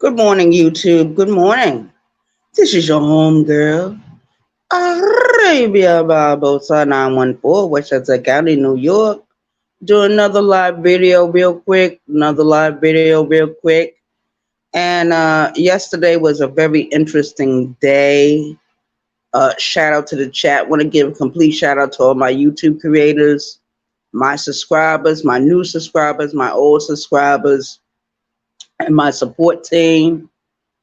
Good morning, YouTube. Good morning. This is your home girl, Arabia Barbosa 914, Westchester County, New York. Do another live video real quick. Another live video real quick. And yesterday was a very interesting day. Shout out to the chat. Want to give a complete shout out to all my YouTube creators, my subscribers, my new subscribers, my old subscribers, and my support team.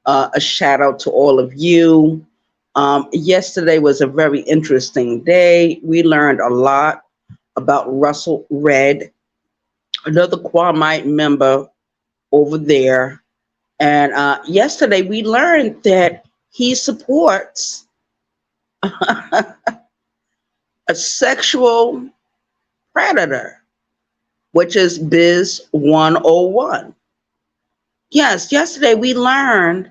A shout out to all of you. Yesterday was a very interesting day. We learned a lot about Russell Red, another kwamite member over there. And yesterday we learned that he supports a sexual predator, which is Biz 101. Yes, yesterday we learned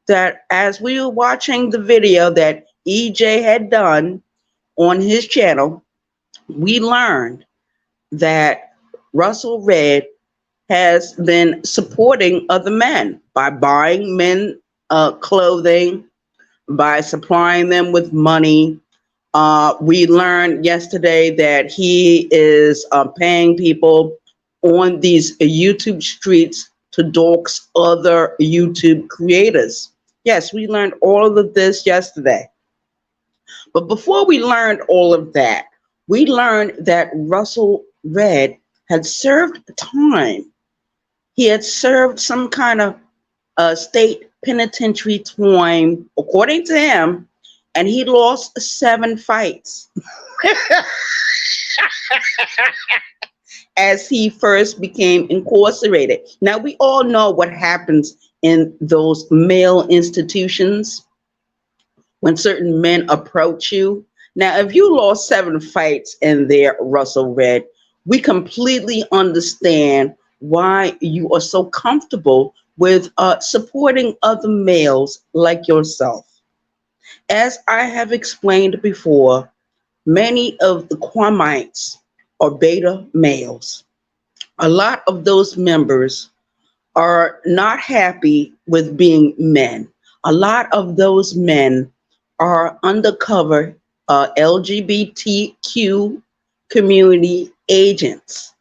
that as we were watching the video that EJ had done on his channel, we learned that Russell Red has been supporting other men by buying men clothing, by supplying them with money. We learned yesterday that he is paying people on these YouTube streets to dox other YouTube creators. Yes, we learned all of this yesterday. But before we learned all of that, we learned that Russell Red had served time. He had served some kind of state penitentiary time, according to him, and he lost 7 fights as he first became incarcerated. Now, we all know what happens in those male institutions when certain men approach you. Now, if you lost 7 fights in there, Russell Red, we completely understand why you are so comfortable with supporting other males like yourself. As I have explained before, many of the kwamites are beta males. A lot of those members are not happy with being men. A lot of those men are undercover LGBTQ community agents.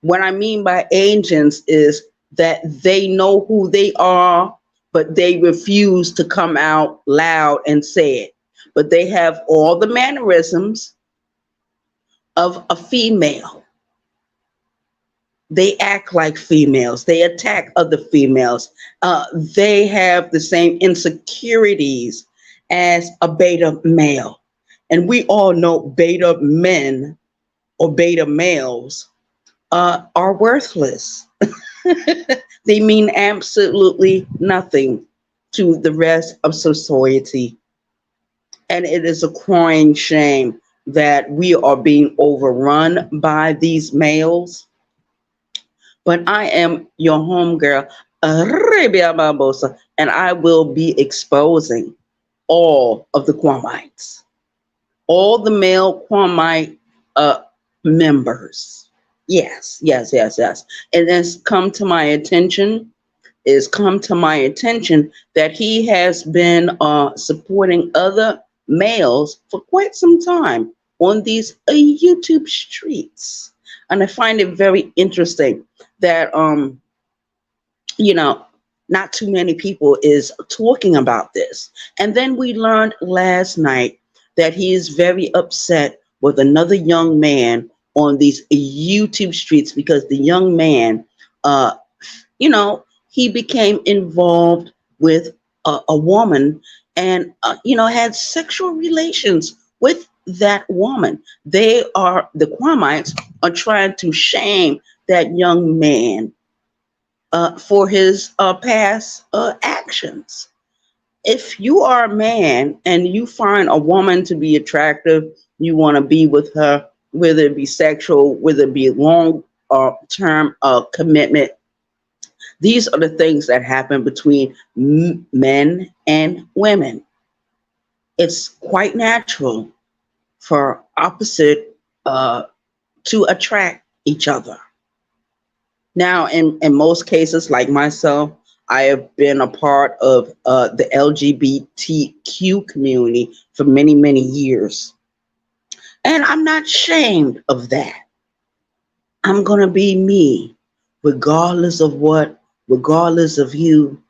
What I mean by agents is that they know who they are, but they refuse to come out loud and say it. But they have all the mannerisms of a female. They act like females. They attack other females. They have the same insecurities as a beta male. And we all know beta men or beta males are worthless. They mean absolutely nothing to the rest of society. And it is a crying shame that we are being overrun by these males. But I am your homegirl, Arabia Barbosa, and I will be exposing all of the kwamites, all the male kwamite members. Yes, yes, yes, yes. And it's come to my attention that he has been supporting other males for quite some time on these YouTube streets. And I find it very interesting that you know, not too many people is talking about this. And then we learned last night that he is very upset with another young man on these YouTube streets because the young man, he became involved with a woman and, had sexual relations with that woman. The Kwamites are trying to shame that young man for his past actions. If you are a man and you find a woman to be attractive, you want to be with her, whether it be sexual, whether it be long term commitment, these are the things that happen between men and women. It's quite natural for opposite to attract each other. Now, in most cases, like myself, I have been a part of the LGBTQ community for many, many years. And I'm not ashamed of that. I'm going to be me, regardless of what, regardless of you.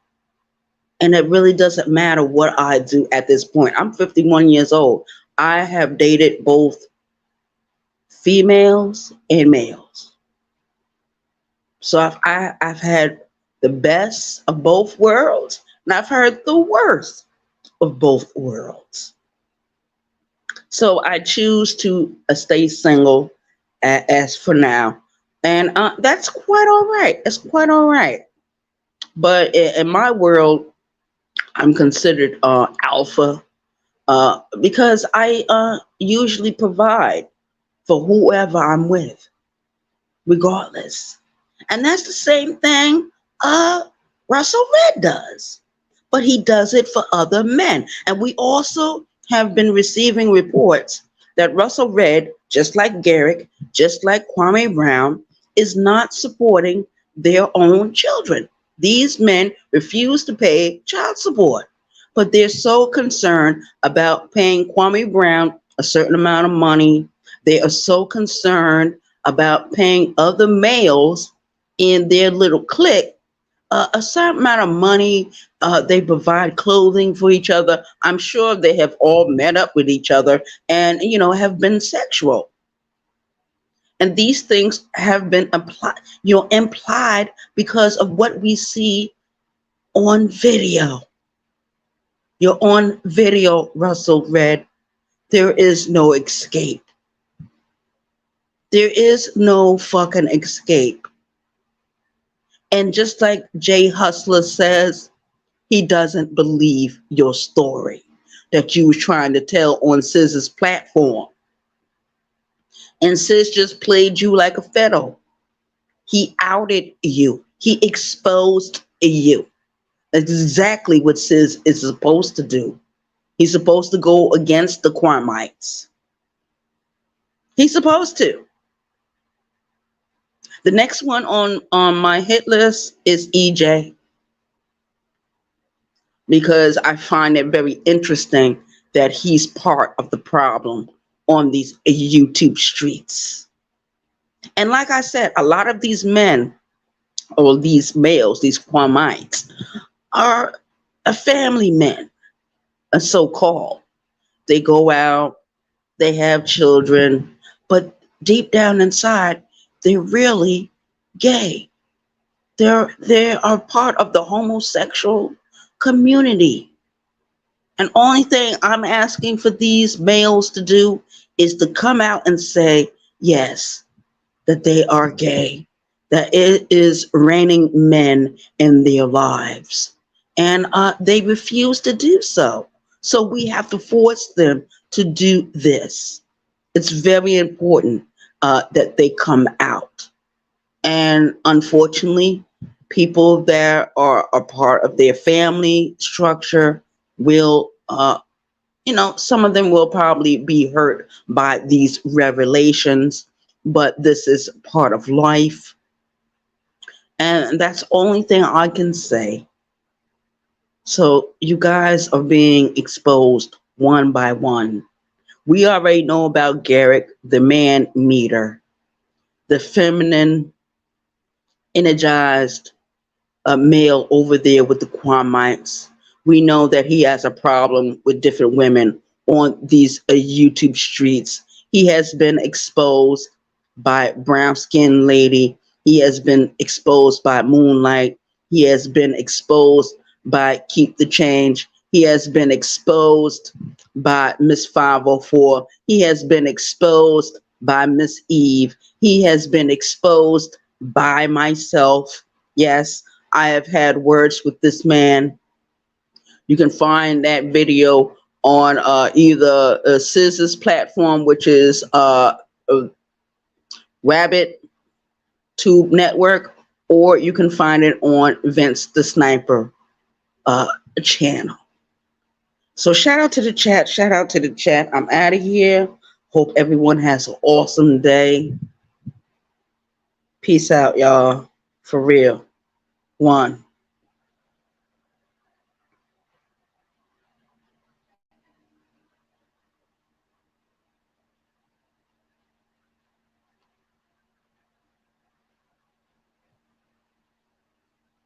And it really doesn't matter what I do at this point. I'm 51 years old. I have dated both females and males. So I've had the best of both worlds, and I've heard the worst of both worlds. So I choose to stay single as for now. And that's quite all right. It's quite all right. But in my world, I'm considered alpha because I usually provide for whoever I'm with, regardless. And that's the same thing Russell Red does. But he does it for other men. And we also have been receiving reports that Russell Red, just like Garrick, just like Kwame Brown, is not supporting their own children. These men refuse to pay child support, but they're so concerned about paying Kwame Brown a certain amount of money. They are so concerned about paying other males in their little clique a certain amount of money. They provide clothing for each other. I'm sure they have all met up with each other and, have been sexual. And these things have been implied because of what we see on video. You're on video, Russell Red. There is no escape. There is no fucking escape. And just like Jay Hustler says, he doesn't believe your story that you was trying to tell on SZA's platform. And Sis just played you like a fiddle. He outed you. He exposed you. That's exactly what Sis is supposed to do. He's supposed to go against the kwamites. He's supposed to. The next one on my hit list is EJ, because I find it very interesting that he's part of the problem on these YouTube streets. And like I said, a lot of these men or these males, these kwamites, are a family men, a so-called. They go out, they have children, but deep down inside, they're really gay. They are part of the homosexual community. And only thing I'm asking for these males to do is to come out and say, yes, that they are gay, that it is raining men in their lives. And they refuse to do so. So we have to force them to do this. It's very important that they come out. And unfortunately, people that are a part of their family structure will, some of them will probably be hurt by these revelations, but this is part of life. And that's the only thing I can say. So you guys are being exposed one by one. We already know about Garrick, the man meter, the feminine, energized male over there with the kwamites. We know that he has a problem with different women on these YouTube streets. He has been exposed by Brown Skin Lady. He has been exposed by Moonlight. He has been exposed by Keep the Change. He has been exposed by Miss 504. He has been exposed by Miss Eve. He has been exposed by myself. Yes, I have had words with this man. You can find that video on either SZA's platform, which is Rabbit Tube Network, or you can find it on Vince the Sniper channel. So shout out to the chat. Shout out to the chat. I'm out of here. Hope everyone has an awesome day. Peace out, y'all. For real. One.